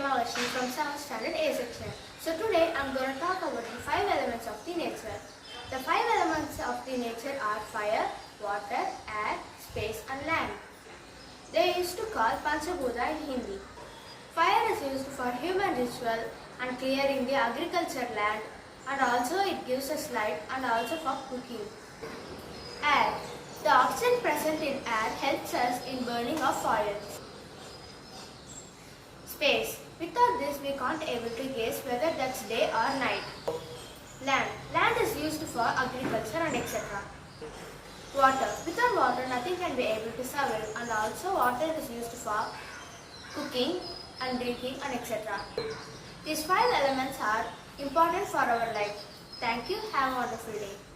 Avmhss from 7th standard A section. So today I am going to talk about the 5 elements of the nature. The 5 elements of the nature are fire, water, air, space and land. They used to call Panchabhuta in Hindi. Fire is used for human ritual and clearing the agriculture land, and also it gives us light and also for cooking. Air. The oxygen present in air helps us in burning of fires. Space. Without this we can't able to guess whether that's day or night. Land. Land is used for agriculture and etc. Water. Without water nothing can be able to survive, and also water is used for cooking and drinking and etc. These 5 elements are important for our life. Thank you. Have a wonderful day.